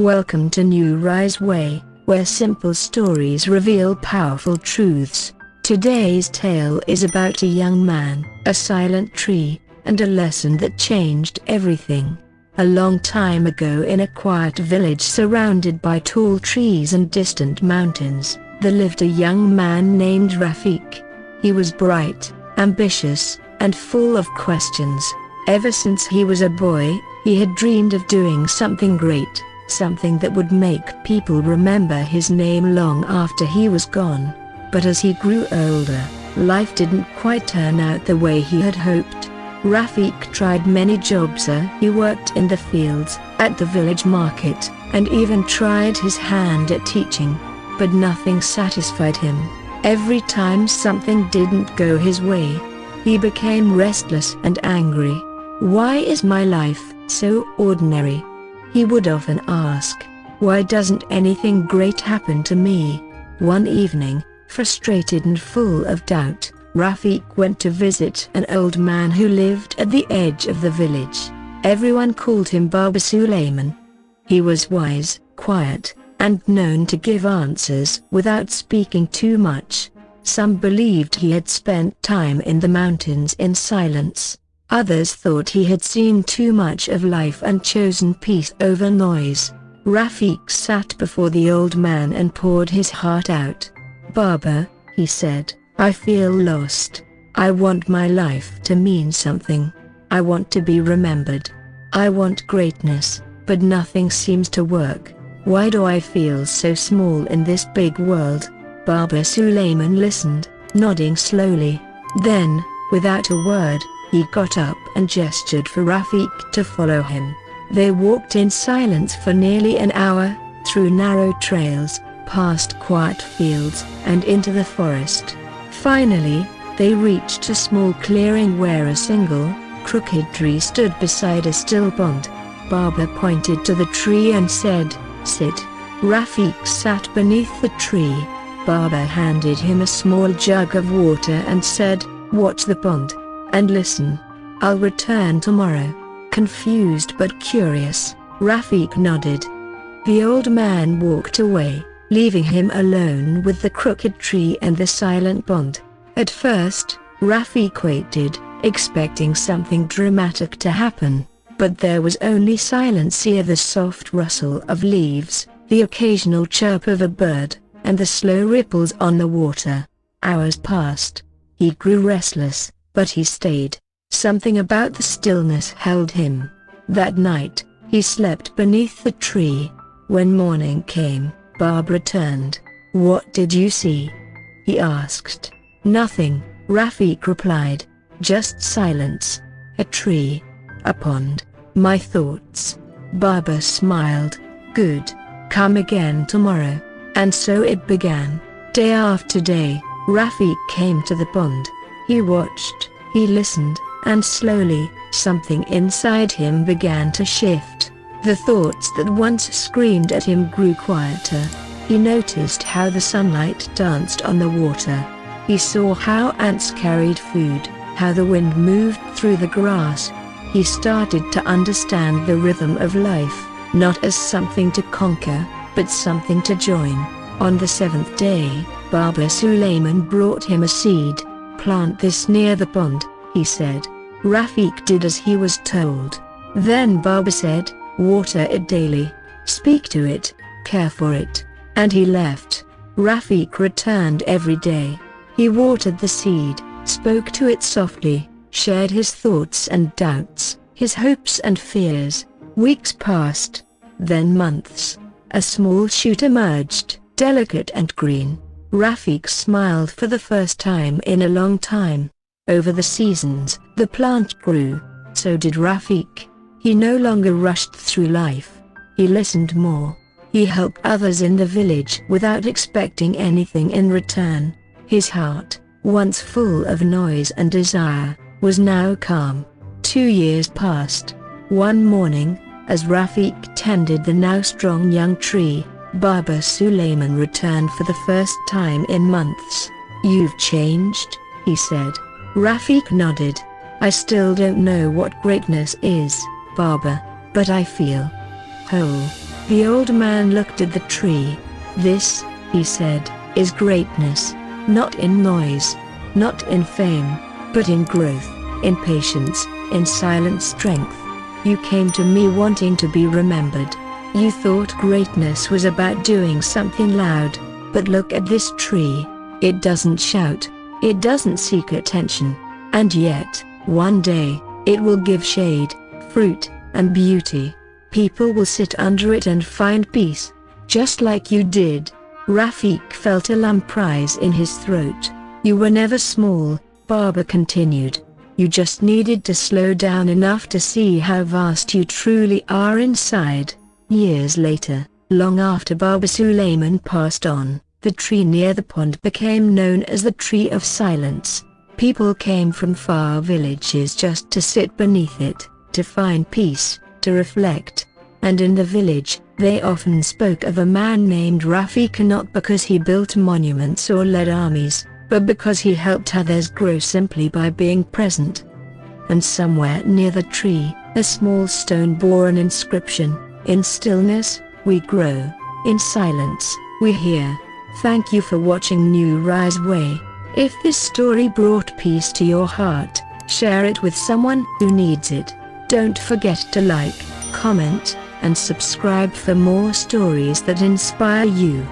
Welcome to NewRis Way, where simple stories reveal powerful truths. Today's tale is about a young man, a silent tree, and a lesson that changed everything. A long time ago, in a quiet village surrounded by tall trees and distant mountains, there lived a young man named Rafiq. He was bright, ambitious, and full of questions. Ever since he was a boy, he had dreamed of doing something great, something that would make people remember his name long after he was gone. But as he grew older, life didn't quite turn out the way he had hoped. Rafiq tried many jobs. He worked in the fields, at the village market, and even tried his hand at teaching. But nothing satisfied him. Every time something didn't go his way, he became restless and angry. "Why is my life so ordinary?" he would often ask. "Why doesn't anything great happen to me?" One evening, frustrated and full of doubt, Rafiq went to visit an old man who lived at the edge of the village. Everyone called him Baba Sulaiman. He was wise, quiet, and known to give answers without speaking too much. Some believed he had spent time in the mountains in silence. Others thought he had seen too much of life and chosen peace over noise. Rafiq sat before the old man and poured his heart out. "Baba," he said, "I feel lost. I want my life to mean something. I want to be remembered. I want greatness, but nothing seems to work. Why do I feel so small in this big world?" Baba Sulaiman listened, nodding slowly. Then, without a word, he got up and gestured for Rafiq to follow him. They walked in silence for nearly an hour, through narrow trails, past quiet fields, and into the forest. Finally, they reached a small clearing where a single, crooked tree stood beside a still pond. Baba pointed to the tree and said, "Sit." Rafiq sat beneath the tree. Baba handed him a small jug of water and said, "Watch the pond, and listen. I'll return tomorrow." Confused but curious, Rafiq nodded. The old man walked away, leaving him alone with the crooked tree and the silent pond. At first, Rafiq waited, expecting something dramatic to happen. But there was only silence. Here the soft rustle of leaves, the occasional chirp of a bird, and the slow ripples on the water. Hours passed. He grew restless, but he stayed. Something about the stillness held him. That night, he slept beneath the tree. When morning came, Baba returned. "What did you see?" he asked. "Nothing," Rafiq replied. "Just silence. A tree. A pond. My thoughts." Baba smiled. "Good. Come again tomorrow." And so it began. Day after day, Rafiq came to the pond. He watched, he listened, and slowly, something inside him began to shift. The thoughts that once screamed at him grew quieter. He noticed how the sunlight danced on the water. He saw how ants carried food, how the wind moved through the grass. He started to understand the rhythm of life, not as something to conquer, but something to join. On the seventh day, Baba Sulaiman brought him a seed. "Plant this near the pond," he said. Rafiq did as he was told. Then Baba said, "Water it daily. Speak to it, care for it." And he left. Rafiq returned every day. He watered the seed, spoke to it softly, shared his thoughts and doubts, his hopes and fears. Weeks passed, then months. A small shoot emerged, delicate and green. Rafiq smiled for the first time in a long time. Over the seasons, the plant grew. So did Rafiq. He no longer rushed through life. He listened more. He helped others in the village without expecting anything in return. His heart, once full of noise and desire, was now calm. 2 years passed. One morning, as Rafiq tended the now strong young tree, Baba Sulaiman returned for the first time in months. "You've changed," he said. Rafiq nodded. "I still don't know what greatness is, Baba, but I feel whole." The old man looked at the tree. "This," he said, "is greatness. Not in noise, not in fame, but in growth, in patience, in silent strength. You came to me wanting to be remembered. You thought greatness was about doing something loud, but look at this tree. It doesn't shout, it doesn't seek attention. And yet, one day, it will give shade, fruit, and beauty. People will sit under it and find peace, just like you did." Rafiq felt a lump rise in his throat. "You were never small," Baba continued. "You just needed to slow down enough to see how vast you truly are inside." Years later, long after Baba Sulaiman passed on, the tree near the pond became known as the Tree of Silence. People came from far villages just to sit beneath it, to find peace, to reflect. And in the village, they often spoke of a man named Rafiq, not because he built monuments or led armies, but because he helped others grow simply by being present. And somewhere near the tree, a small stone bore an inscription: "In stillness, we grow. In silence, we hear." Thank you for watching NewRis Way. If this story brought peace to your heart, share it with someone who needs it. Don't forget to like, comment, and subscribe for more stories that inspire you.